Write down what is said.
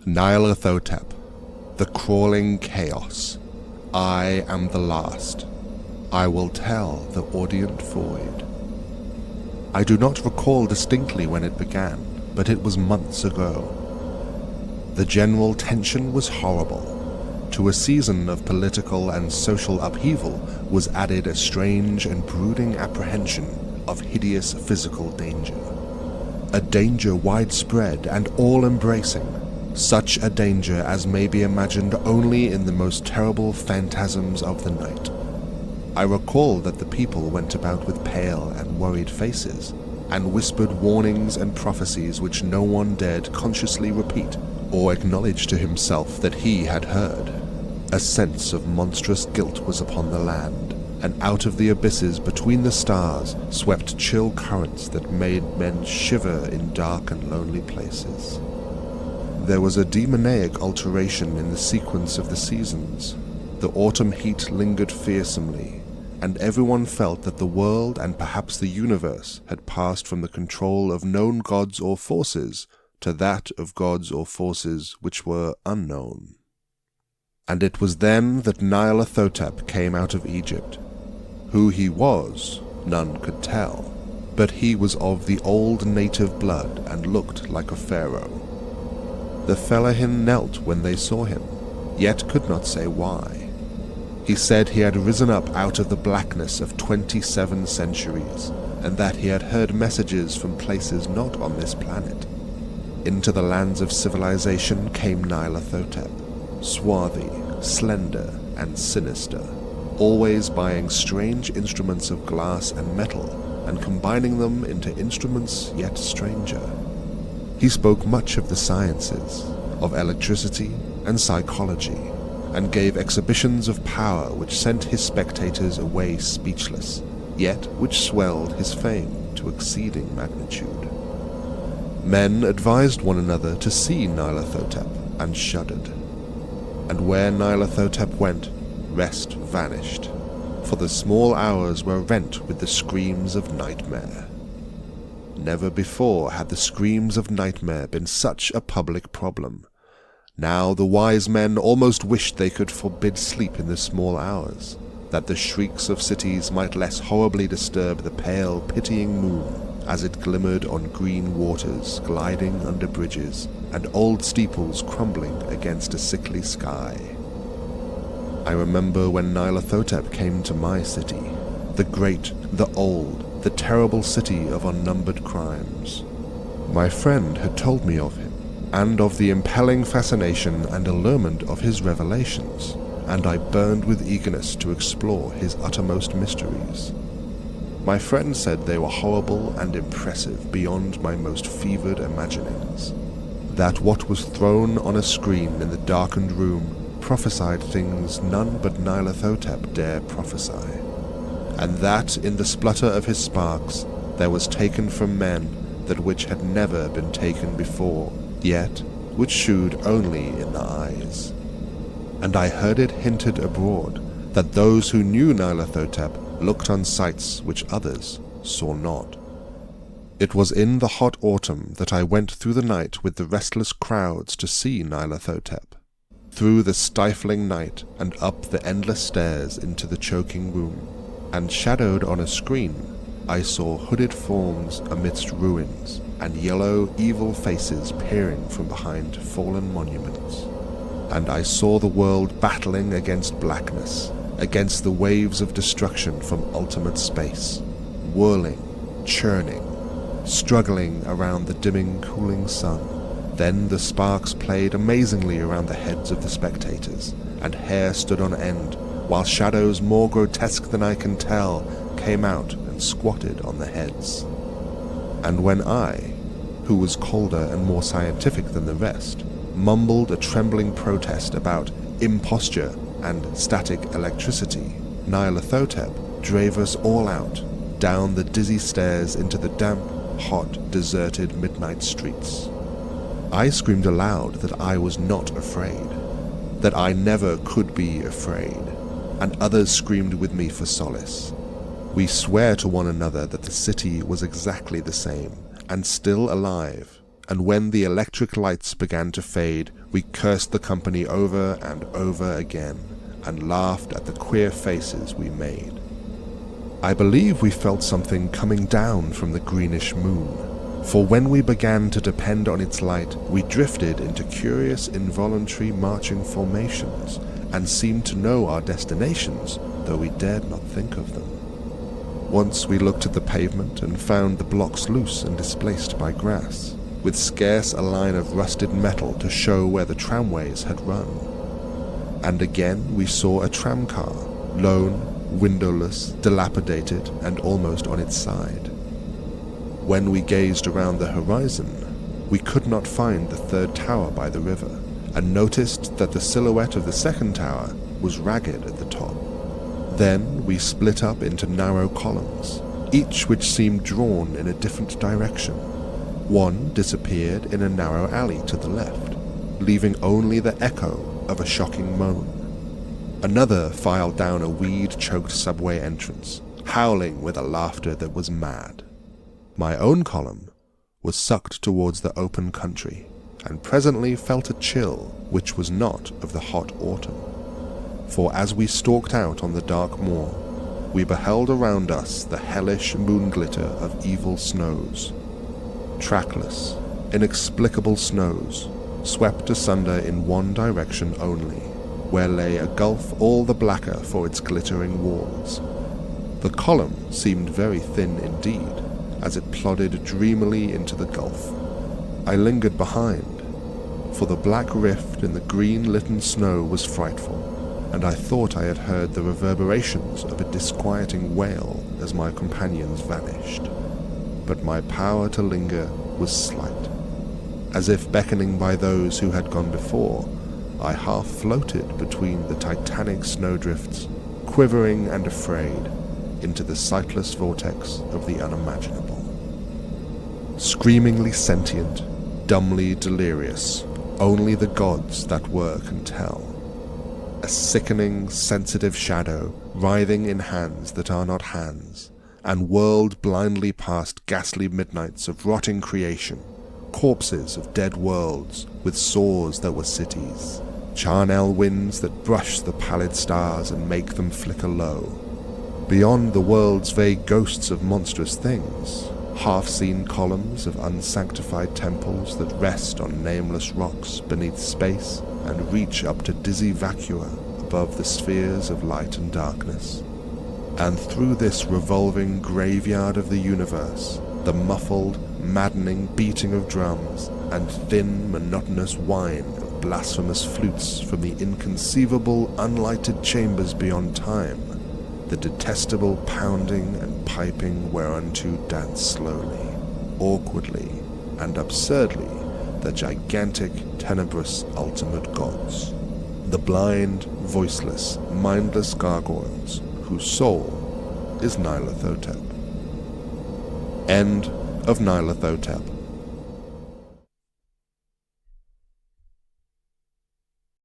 Nyarlathotep, the crawling chaos. I am the last. I will tell the audient void. I do not recall distinctly when it began, but it was months ago. The general tension was horrible. To a season of political and social upheaval was added a strange and brooding apprehension of hideous physical danger. A danger widespread and all-embracing, such a danger as may be imagined only in the most terrible phantasms of the night. I recall that the people went about with pale and worried faces, and whispered warnings and prophecies which no one dared consciously repeat or acknowledge to himself that he had heard. A sense of monstrous guilt was upon the land, and out of the abysses between the stars swept chill currents that made men shiver in dark and lonely places. There was a demoniac alteration in the sequence of the seasons. The autumn heat lingered fearsomely, and everyone felt that the world and perhaps the universe had passed from the control of known gods or forces to that of gods or forces which were unknown. And it was then that Nyarlathotep came out of Egypt. Who he was, none could tell, but he was of the old native blood and looked like a pharaoh. The fellahin knelt when they saw him, yet could not say why. He said he had risen up out of the blackness of 27 centuries, and that he had heard messages from places not on this planet. Into the lands of civilization came Nyarlathotep, swarthy, slender, and sinister, always buying strange instruments of glass and metal, and combining them into instruments yet stranger. He spoke much of the sciences, of electricity and psychology, and gave exhibitions of power which sent his spectators away speechless, yet which swelled his fame to exceeding magnitude. Men advised one another to see Nyarlathotep, and shuddered. And where Nyarlathotep went, rest vanished, for the small hours were rent with the screams of nightmare. Never before had the screams of nightmare been such a public problem. Now the wise men almost wished they could forbid sleep in the small hours, that the shrieks of cities might less horribly disturb the pale, pitying moon as it glimmered on green waters gliding under bridges and old steeples crumbling against a sickly sky. I remember when Nyarlathotep came to my city, the great, the old, the terrible city of unnumbered crimes. My friend had told me of him, and of the impelling fascination and allurement of his revelations, and I burned with eagerness to explore his uttermost mysteries. My friend said they were horrible and impressive beyond my most fevered imaginings, that what was thrown on a screen in the darkened room prophesied things none but Nyarlathotep dare prophesy, and that in the splutter of his sparks there was taken from men that which had never been taken before, yet which shewed only in the eyes. And I heard it hinted abroad that those who knew Nyarlathotep looked on sights which others saw not. It was in the hot autumn that I went through the night with the restless crowds to see Nyarlathotep, through the stifling night and up the endless stairs into the choking room, and shadowed on a screen I saw hooded forms amidst ruins, and yellow, evil faces peering from behind fallen monuments. And I saw the world battling against blackness, against the waves of destruction from ultimate space, whirling, churning, struggling around the dimming, cooling sun. Then the sparks played amazingly around the heads of the spectators, and hair stood on end, while shadows more grotesque than I can tell came out and squatted on the heads. And when I, who was colder and more scientific than the rest, mumbled a trembling protest about imposture and static electricity, Nyarlathotep drave us all out, down the dizzy stairs into the damp, hot, deserted midnight streets. I screamed aloud that I was not afraid, that I never could be afraid, and others screamed with me for solace. We swore to one another that the city was exactly the same, and still alive, and when the electric lights began to fade, we cursed the company over and over again, and laughed at the queer faces we made. I believe we felt something coming down from the greenish moon, for when we began to depend on its light, we drifted into curious involuntary marching formations, and seemed to know our destinations, though we dared not think of them. Once we looked at the pavement and found the blocks loose and displaced by grass, with scarce a line of rusted metal to show where the tramways had run. And again we saw a tramcar, lone, windowless, dilapidated, and almost on its side. When we gazed around the horizon, we could not find the third tower by the river, and noticed that the silhouette of the second tower was ragged at the top. Then we split up into narrow columns, each which seemed drawn in a different direction. One disappeared in a narrow alley to the left, leaving only the echo of a shocking moan. Another filed down a weed-choked subway entrance, howling with a laughter that was mad. My own column was sucked towards the open country, and presently felt a chill which was not of the hot autumn. For as we stalked out on the dark moor, we beheld around us the hellish moon-glitter of evil snows. Trackless, inexplicable snows, swept asunder in one direction only, where lay a gulf all the blacker for its glittering walls. The column seemed very thin indeed, as it plodded dreamily into the gulf. I lingered behind, for the black rift in the green-litten snow was frightful, and I thought I had heard the reverberations of a disquieting wail as my companions vanished. But my power to linger was slight. As if beckoning by those who had gone before, I half floated between the titanic snowdrifts, quivering and afraid, into the sightless vortex of the unimaginable. Screamingly sentient, dumbly delirious, only the gods that were can tell. A sickening, sensitive shadow, writhing in hands that are not hands, and whirled blindly past ghastly midnights of rotting creation, corpses of dead worlds with sores that were cities, charnel winds that brush the pallid stars and make them flicker low. Beyond the world's vague ghosts of monstrous things, half-seen columns of unsanctified temples that rest on nameless rocks beneath space and reach up to dizzy vacua above the spheres of light and darkness. And through this revolving graveyard of the universe, the muffled, maddening beating of drums and thin, monotonous whine of blasphemous flutes from the inconceivable, unlighted chambers beyond time, the detestable pounding and piping whereunto dance slowly, awkwardly, and absurdly the gigantic, tenebrous ultimate gods, the blind, voiceless, mindless gargoyles whose soul is Nyarlathotep. End of Nyarlathotep